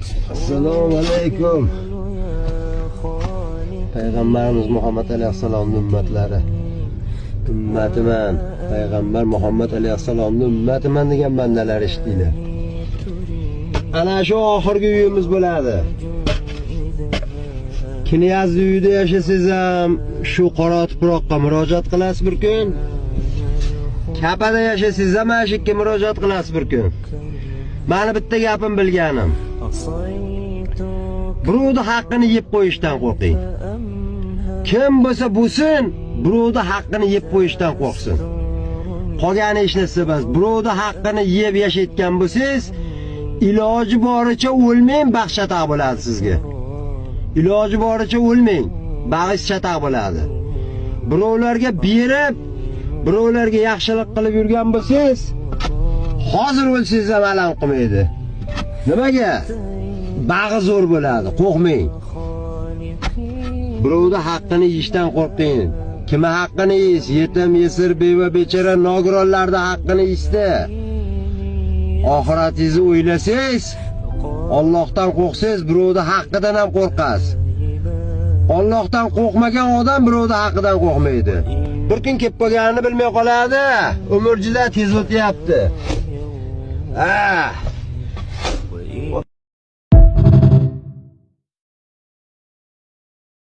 Assalomu alaykum. Payg'ambarimiz Muhammad alayhissalomning ummatlari. Ummatiman, payg'ambar Muhammad alayhissalomning ummatiman degan bandalar eshitdinglar. Ana shu oxirgi uyimiz bo'ladi. Knyaz uyida yashasangiz ham shu qora tuproqqa murojaat qilasiz bir kun. Kapada yashasangiz ham shu yerga murojaat qilasiz bir kun. Meni bitta gapim bilganim. Birovning haqqini yeb qo'yishdan qo'rqing. Kim bo'lsa bo'lsin, birovning haqqini yeb qo'yishdan qo'rqsin. Qolgani hech narsa emas. Birovning haqqini yeb yashayotgan bo'lsangiz, iloji boricha o'lmang, baxt chataq bo'ladi sizga. Iloji boricha o'lmang, bag'is chataq bo'ladi. Birovlarga berib, birovlarga yaxshilik qilib yurgan bo'lsangiz, hozir o'lsangiz ham alam qilmaydi. Nimaga? Bag'i zo'r bo'ladi, qo'rqmang. Birovning haqqini yeyishdan qo'rqing. Kim haqqini yeyish? Yetim, yesir, beva, bechora, nogironlarning haqqini yeyishda. Oxiratingizni o'ylasangiz, Allohdan qo'rqsangiz, birovning haqqidan ham qo'rqasiz. Allohdan qo'rqmagan odam birovning haqqidan qo'rqmaydi. Bir kun kelib qolganini bilmay qoladi. Umr juda tez o'tyapti.